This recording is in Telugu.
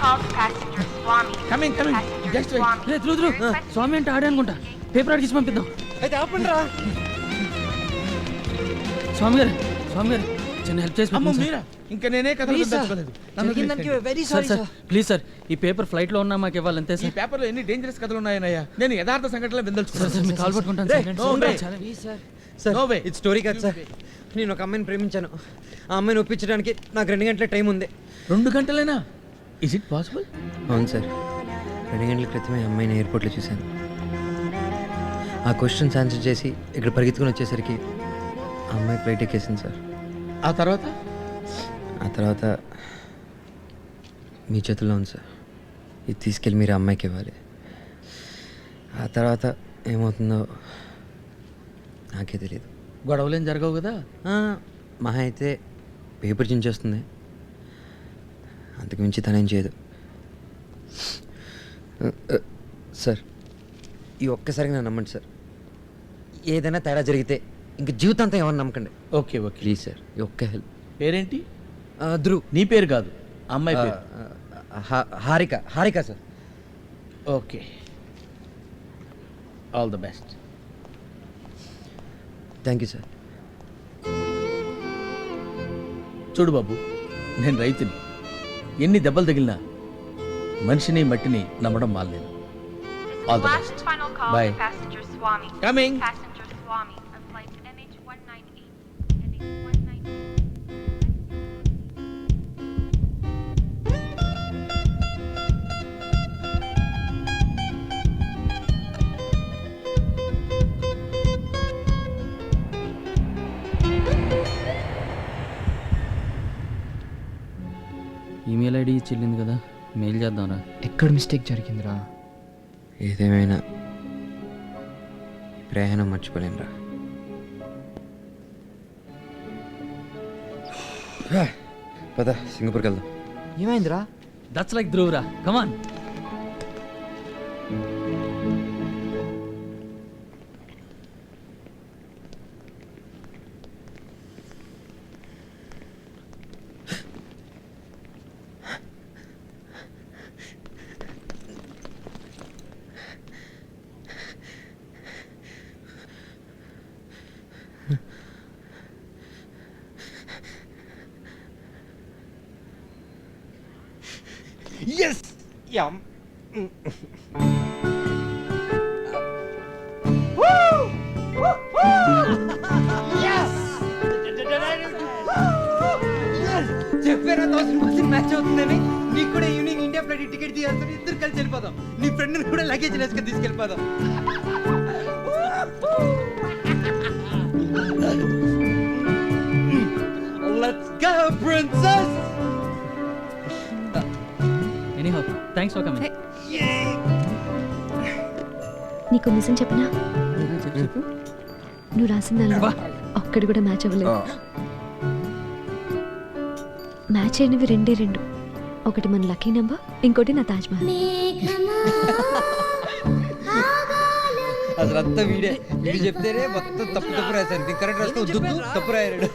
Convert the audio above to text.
call to passenger Swami. Coming Passenger just wait. Swami. Dhruva Swami అంటే ఆడే అనుకుంటా పేపర్ అడిగించి పంపిద్దాం. అయితే ఆపండి రా. స్వామి గారు చిన్న హెల్ప్ చేసి అమ్మ పంపించండి మీరా ఇంకా నేనే కథలు Please, sir. దలుచుకోలేదు. నన్ను జరిగిన దానికి వదిలేయండి. Very sir sorry sir sir. Please sir ఈ పేపర్ ఫ్లైట్ లో ఉన్నా మాకు ఇవ్వాలంతే ఈ సార్. పేపర్లో ఎన్ని డేంజరస్ కథలు ఉన్నాయనయ్యా. నేను యథార్థ సంఘటనలు సార్ విందల్చుకున్నాను. సార్ మీ కాల్ పట్టుకుంటాను రేయ్, sir. no way. Please sir. Sir No way. ఇది స్టోరీ కాదు సార్. నేను ఒక అమ్మాయిని ప్రేమించాను. ఆ అమ్మాయిని ఒప్పించడానికి నాకు 2 గంటల టైం ఉంది. 2 గంటలేనా? Is it possible? అవును సార్, 2 గంటల క్రితమే ఆ అమ్మాయిని ఎయిర్పోర్ట్లో చూశాను. ఆ క్వశ్చన్స్ ఆన్సర్ చేసి ఇక్కడ పరిగెత్తుకుని వచ్చేసరికి ఆ అమ్మాయి ఫ్లైట్ ఎక్కేసింది సార్. ఆ తర్వాత ఆ తర్వాత మీ చేతుల్లో ఉంది సార్. ఇది తీసుకెళ్ళి మీరు ఆ అమ్మాయికి ఇవ్వాలి. ఆ తర్వాత ఏమవుతుందో నాకే తెలియదు. గొడవలేం జరగవు కదా? మహా అయితే పేపర్ చించేస్తుంది, అంతకు మించి తనేం చేయదు. సార్ ఈ ఒక్కసారిగా నన్ను నమ్మండి సార్. ఏదైనా తేడా జరిగితే ఇంక జీవితాంతం ఏమన్నా నమ్మకండి ఓకే ఓకే. Please sir. ఈ ఒక్క హెల్ప్. పేరేంటి? ధ్రువ్. నీ పేరు కాదు, అమ్మాయి పేరు. Harika sir. Okay, all the best. Thank you sir. చూడు బాబు, నేను రైతుని. ఎన్ని దెబ్బలు తగిలినా మనిషిని మట్టిని నమ్మడం మానలేను. All the Last best. final call Bye. to passenger Swami. Coming. Passenger Swami on flight MH198. MH198. Email ID చెల్లింది కదా, మెయిల్ చేద్దాంరా. ఎక్కడ మిస్టేక్ జరిగిందిరా? ఏదేమైనా ఈ ప్రయాణం మర్చిపోలేనురా. పద సింగపూర్కి వెళ్దాం. ఏమైందిరా? దట్స్ లైక్ ధ్రువ్ రా, కమాన్. Yes! Yum! చెప్పారా 1000% మ్యాచ్ అవుతుందని. నీకు కూడా ఈవినింగ్ ఇండియా ఫ్లైట్ టికెట్ తీయాల్సి, ఇద్దరు కలిసి వెళ్ళిపోదాం. నీ ఫ్రెండ్ని కూడా లగేజ్ వేసుకొని తీసుకెళ్ళిపోదాం. Let's go, princess! Anyhow thanks for coming. నీకు నిజం చెప్పనా? నువ్వు రాసిన దానిలో ఒక్కడి కూడా మ్యాచ్ అవ్వలేదు. మ్యాచ్ అయినవి 2. ఒకటి మన లక్కీ నెంబర్, ఇంకోటి నా తాజ్ మహల్. అసలు అంతా వీడే. వీడు చెప్తేనే మొత్తం తప్పు రాశారు. నీకు కరెక్ట్ రాస్తే తప్పు రాయాడు.